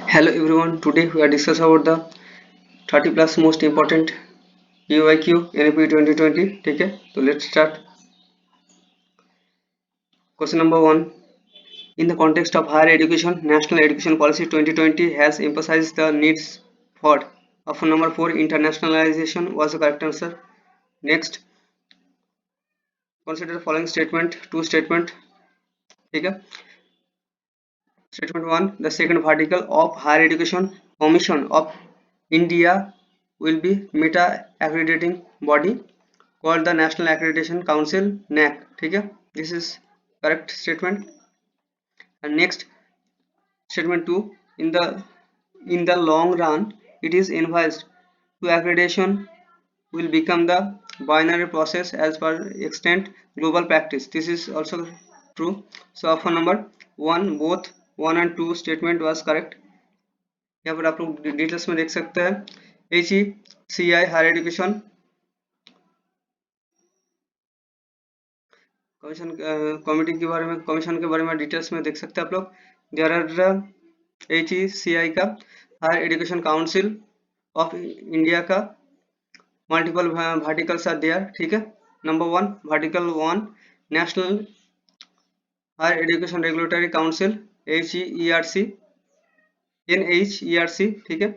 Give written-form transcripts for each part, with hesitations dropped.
Hello everyone, today we are discussing about the 30 plus most important UIQ NEP 2020. ठीक है, तो let's start. Question number 1. In the context of higher education, National Education Policy 2020 has emphasized the needs for. Option number 4. Internationalization was the correct answer. Next, consider the following statement. Two statement. ठीक है. Statement 1. The second vertical of Higher Education Commission of India will be meta accrediting body called the National Accreditation Council NAC. ठीक है, this is correct statement. And next, statement 2. In the long run, it is envisaged to accreditation will become the binary process as per extent global practice. This is also true. So option number 1, both 1 and 2 statement was correct. यहाँ पर आप लोग details में देख सकते हैं. HECI higher education commission committee के बारे में, कमीशन के बारे में डिटेल्स में देख सकते हैं आप लोग. देयर आर HECI का higher education council of India का मल्टीपल वर्टिकल्स आर देयर. ठीक है. Number 1 vertical 1 national higher education regulatory council HERC NHERC. ठीक है.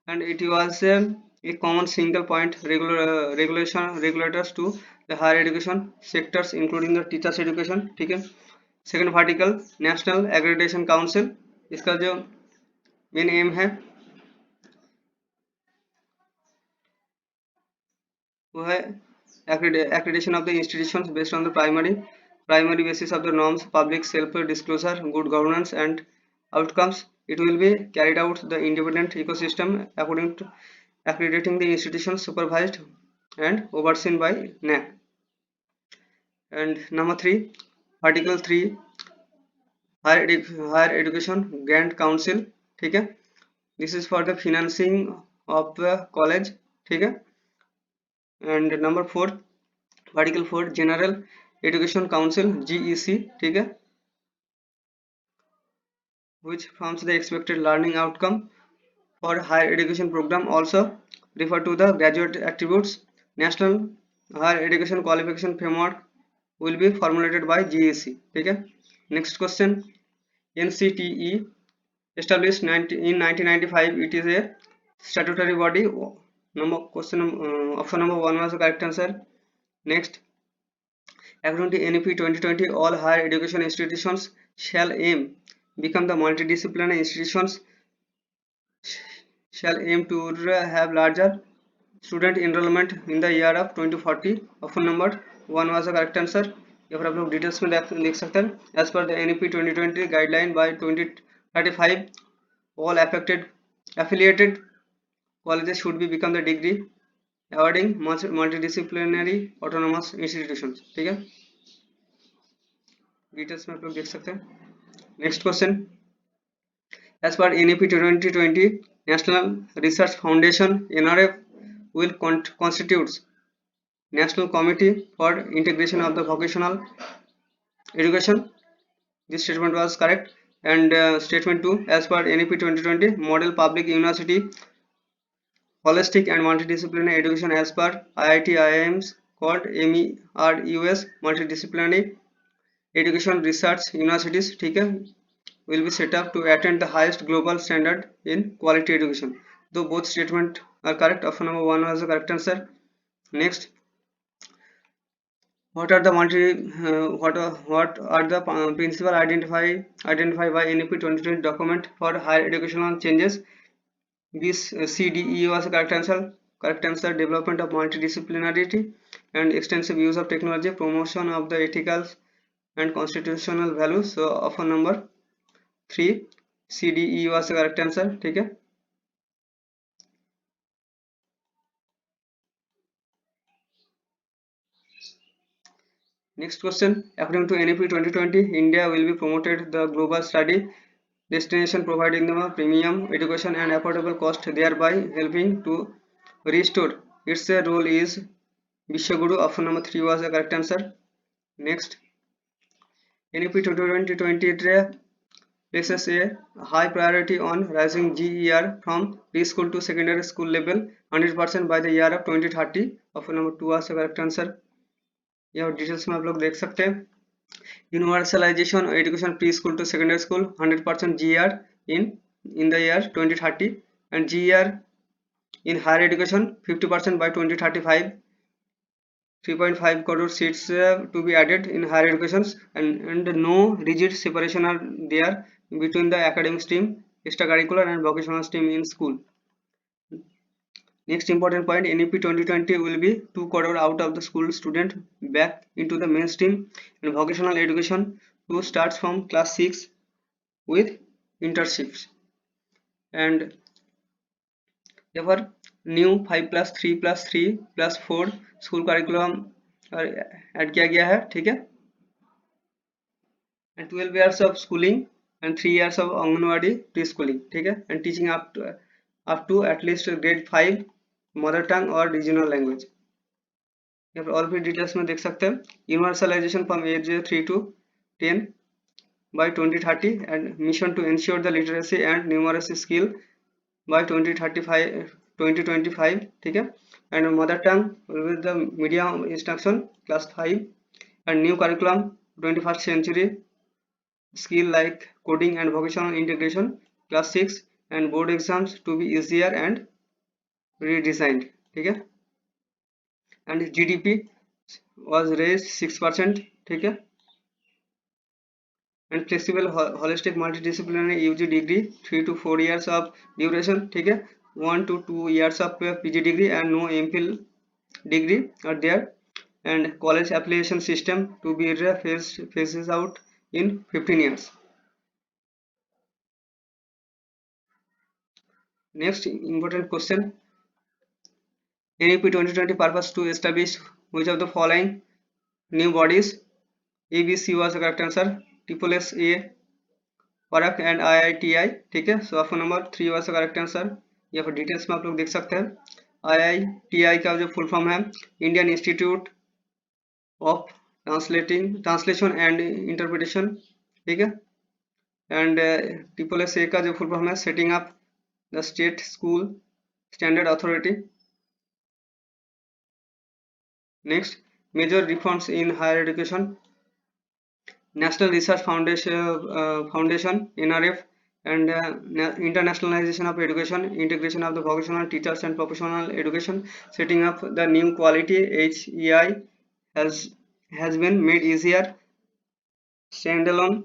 And it was a common single point regulators to the higher education sectors including the teachers education. ठीक है. Second vertical national accreditation council, इसका जो main M है वो है accreditation of the institutions based on the primary basis of the norms, public self disclosure, good governance and outcomes. It will be carried out the independent ecosystem according to accrediting the institutions supervised and overseen by NEP. And number 3, article 3 higher education grant council. ठीक है. This is for the financing of the college. ठीक है. And number 4 article 4 general education council GEC. ठीक है, which forms the expected learning outcome for higher education program, also refer to the graduate attributes. National higher education qualification framework will be formulated by GEC. ठीक है. Next question. NCTE established in 1995. It is a statutory body. Option number 1 was the correct answer. Next, according to NEP 2020, all higher education institutions shall aim become the multidisciplinary institutions, shall aim to have larger student enrollment in the year of 2040. Option number 1 was the correct answer. यहाँ पर आप लोग details में देख सकते हैं. As per the NEP 2020 guideline, by 2035 all affiliated colleges should be become the degree awarding multidisciplinary autonomous institutions. ठीक है, डिटेल्स में आप लोग देख सकते हैं. Next question. As per NEP 2020, National Research Foundation NRF will constitute National Committee for Integration of the Vocational Education. This statement was correct. And statement 2, as per NEP 2020, Model Public University Holistic and Multidisciplinary Education as per IIT IIMs called MERUS Multidisciplinary Education Research Universities. ठीक है, will be set up to attain the highest global standard in quality education. Though both statements are correct, option number 1 was the correct answer. Next, what are the principal identified by NEP 2020 document for higher educational changes? This CDE was the correct answer. Correct answer: development of multidisciplinarity and extensive use of technology, promotion of the ethical and constitutional values. So option number 3 CDE was the correct answer. ठीक है. Next question. According to NEP 2020, India will be promoted the global study destination, providing them a premium education and affordable cost, thereby helping to restore its role is Vishwaguru. Option number 3 was the correct answer. Next, NEP 2020 places a high priority on rising GER from preschool to secondary school level 100% by the year of 2030. Option number 2 आज correct answer. यह details में आप लोग देख सकते हैं। Universalization of education preschool to secondary school 100% GER in the year 2030 and GER in higher education 50% by 2035. 3.5 crore seats to be added in higher educations and no rigid separation are there between the academic stream, extracurricular and vocational stream in school. Next important point, NEP 2020 will be 2 crore out of the school student back into the mainstream and vocational education who starts from class 6 with internships. And therefore new 5+3+3+4 school curriculum add किया गया है, ठीक है। And 12 years of schooling and 3 years of anganwadi pre schooling, ठीक है। And teaching up to at least grade 5 mother tongue और regional language. यहाँ पर और भी डिटेल्स में देख सकते हैं। Universalisation from age 3 to 10 by 2030 and mission to ensure the literacy and numeracy skill by 2025, ठीक है। and mother tongue with the medium instruction class 5 and new curriculum 21st century skill like coding and vocational integration class 6 and board exams to be easier and redesigned, ठीक है। and GDP was raised 6%, ठीक है। and flexible holistic multidisciplinary UG degree 3 to 4 years of duration, ठीक है। 1 to 2 years of PG degree and no MPhil degree are there and college application system to be phases out in 15 years. Next important question, NEP 2020 purpose to establish which of the following new bodies? ABC was the correct answer, SSA, PARAC and IITI, ठीक है। So option number 3 was the correct answer। यहाँ पर details में आप लोग देख सकते हैं। IITI का जो फुल फॉर्म है Indian institute of translation and interpretation, ठीक है। एंड SSA का जो फुल फॉर्म है setting up the state school standard authority. Next major reforms in higher education, National Research Foundation NRF and internationalization of education, integration of the vocational teachers and professional education, setting up the new quality HEI has been made easier. Standalone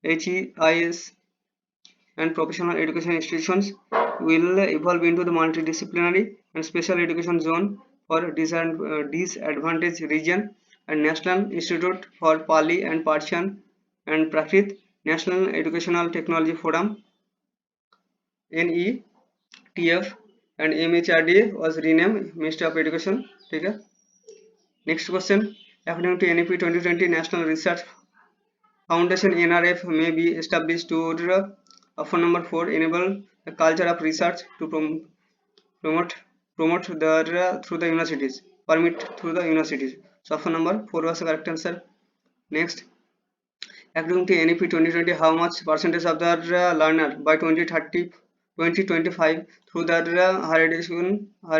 HEIs and professional education institutions will evolve into the multidisciplinary and special education zone for disadvantaged region and National Institute for Pali and Persian and Prakrit, National Educational Technology Forum NETF and MHRD was renamed Ministry of Education, ठीक है। Next question, according to NEP 2020 National Research Foundation NRF may be established to option number 4 enable the culture of research to promote through the universities, permit through the universities. So option number 4 was the correct answer. Next, according to NEP 2020 how much percentage of the learner by 2025 through the higher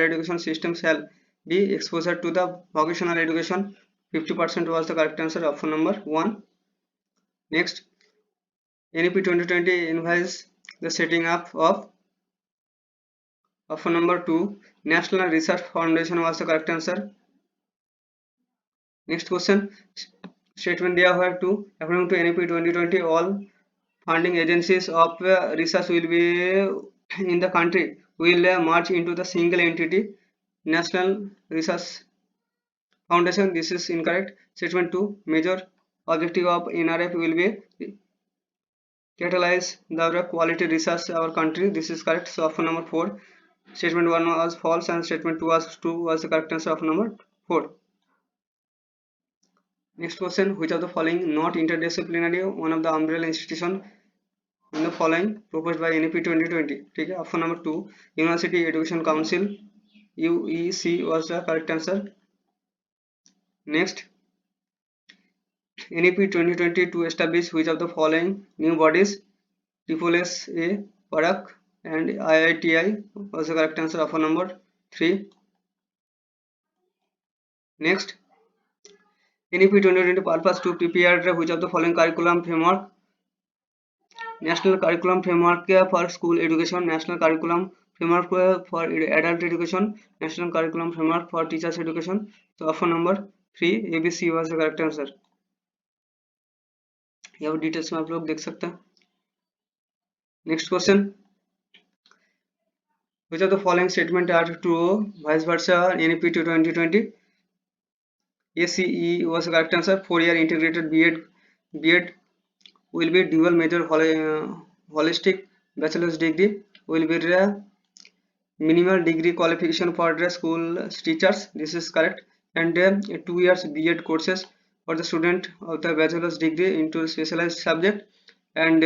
education system shall be exposure to the vocational education? 50% was the correct answer, option number 1. Next, NEP 2020 invites the setting up of option number 2 National Research Foundation was the correct answer. Next question, statement दिया हुआ है 2 according to NEP 2020 all funding agencies of research will be in the country will merge into the single entity National Research Foundation. This is incorrect. Statement 2 major objective of NRF will be catalyze the quality research in our country. This is correct. So option number 4. Statement 1 was false and statement 2 was the correct answer of number 4. Next question, which of the following not interdisciplinary one of the umbrella institution in the following proposed by NEP 2020, ठीक है। option number 2 University Education Council UEC was the correct answer. Next, NEP 2020 to establish which of the following new bodies? Triple S A Parak and IITI was the correct answer. Option number 3. Next, NEP 2020 purpose to prepare which of the following curriculum framework? National Curriculum Framework for School Education, National Curriculum Framework for Adult Education, National Curriculum Framework for Teachers Education. So option number 3 ABC was the correct answer. यहाँ details में आप लोग देख सकते हैं. Next question, which of the following statement are true? Vice versa, NEP to 2020. ACE was the correct answer. 4-year integrated B.Ed will be dual major holistic bachelor's degree will be minimal degree qualification for the school teachers. This is correct. And 2 years B.Ed courses for the student of the bachelor's degree into specialized subject, and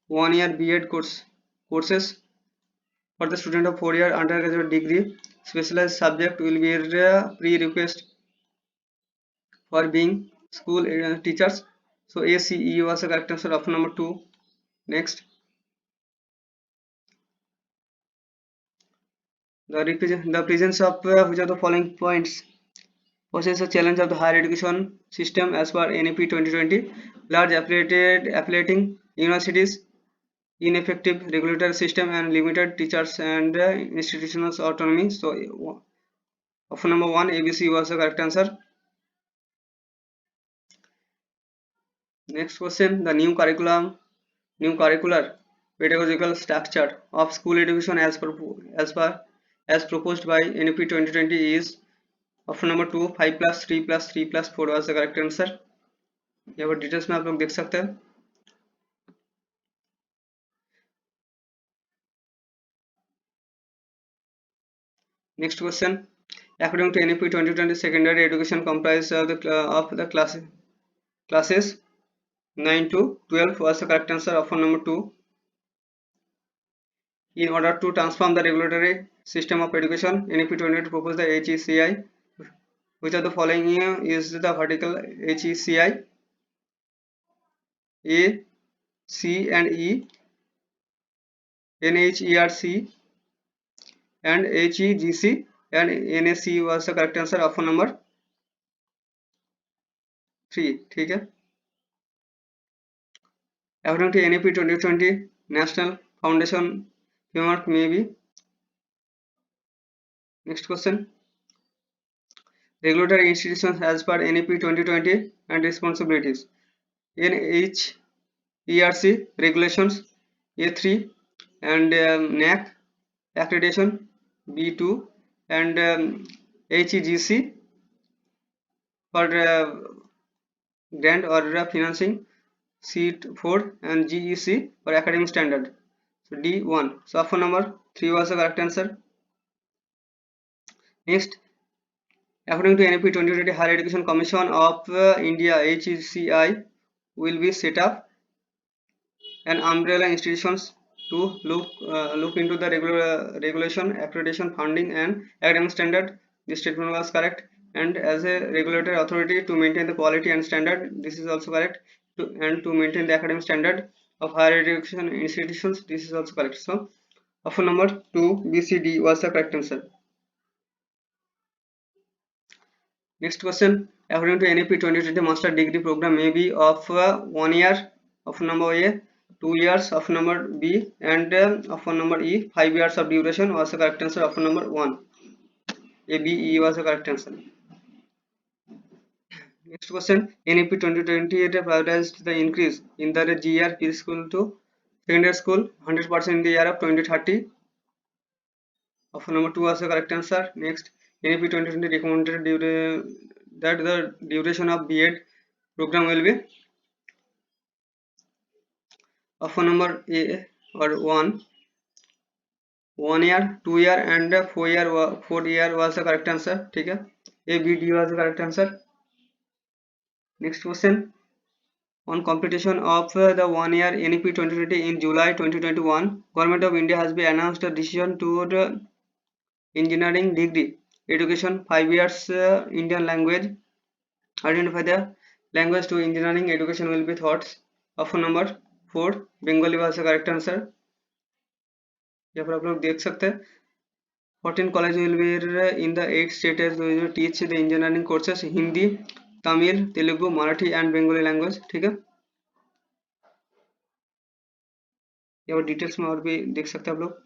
1 year B.Ed courses for the student of 4-year undergraduate degree specialized subject will be a prerequisite for being school teachers. So ACE was the correct answer. Option number 2. Next, the presence of which of the following points poses a challenge of the higher education system as per NEP 2020? Large affiliating universities, ineffective regulatory system, and limited teachers and institutional autonomy. So option number 1 ABC was the correct answer. Next question, the new curricular pedagogical structure of school education as proposed by NEP 2020 is option number 2 5 plus 3 plus 3 plus 4 was the correct answer. यहाँ पर details में आप लोग देख सकते हैं. Next question, according to NEP 2020, secondary education comprises of the classes 9 to 12 was the correct answer. Option number 2. In order to transform the regulatory system of education, NEP 2020 proposed the HECI. Which of the following is the vertical HECI? A, C and E, NHERC and HEGC and NAC was the correct answer. Option number 3. ठीक है. According to NEP 2020, National Foundation framework may be. Next question, regulatory institutions as per NEP 2020 and responsibilities. NHERC regulations A3 and NAC accreditation B2 and HEGC for grant or financing C4 and GEC for academic standard. So D1. So option number 3 was the correct answer. Next, according to NEP 2020, Higher Education Commission of India HECI will be set up an umbrella institutions to look into the regulation, accreditation, funding, and academic standard. This statement was correct. And as a regulatory authority to maintain the quality and standard, this is also correct. And to maintain the academic standard of higher education institutions, this is also correct. So option number 2 BCD was the correct answer. Next question, according to NEP 2020, master degree program may be of 1 year. Option number A, 2 years. Option number B, and option number E, 5 years of duration was the correct answer. Option number 1. A, B, E was the correct answer. Next question, NEP 2020 prioritized the increase in the GR preschool to secondary school 100% in the year of 2030. Option number 2 was the correct answer. Next, NEP 2020 recommended that the duration of B.Ed program will be option number A or 1 year, 2 year and 4 year was the correct answer. ठीक है, A, B, D was the correct answer. Next question, on completion of the 1 year NEP 2020 in July 2021, Government of India has been announced a decision to the engineering degree education 5 years Indian language. Identify the language to engineering education will be thoughts. Option number 4 Bengali भाषा correct answer. यहाँ पर आप लोग देख सकते हैं 14 college will be in the 8 states will teach the engineering courses Hindi, Tamil, Telugu, Marathi and Bengali language. ठीक है, यहाँ पर डिटेल्स में और भी देख सकते हैं आप लोग।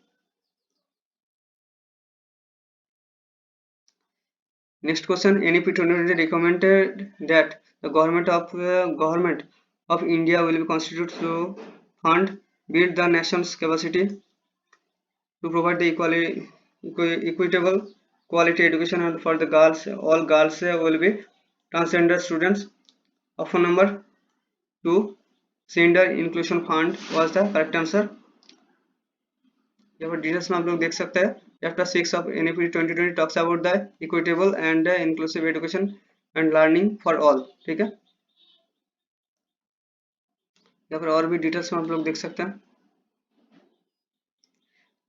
Next question, NEP 2020 recommended that the government of India will be constituted to fund build the nation's capacity to provide the equitable quality education and for the girls. All girls will be transgender students. Option number 2 gender inclusion fund was the correct answer। यहाँ पर details में आप लोग देख सकते हैं। Chapter 6 of NEP 2020 talks about the equitable and inclusive education and learning for all। ठीक है, यहाँ पर और भी डिटेल्स में आप लोग देख सकते हैं।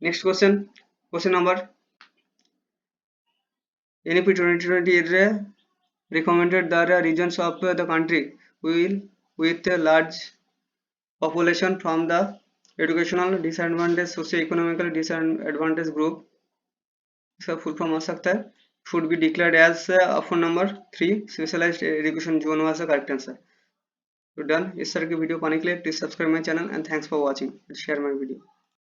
Next question, question number NEP 2020 recommended the regions of the country will with a large population from the educational disadvantage socio-economical disadvantage group, इसका फुल फॉर्म आ सकता है should be declared as option number 3 specialised education zone was the correct answer. तो done, इस तरह की वीडियो पाने के लिए please subscribe my channel and thanks for watching, share my video.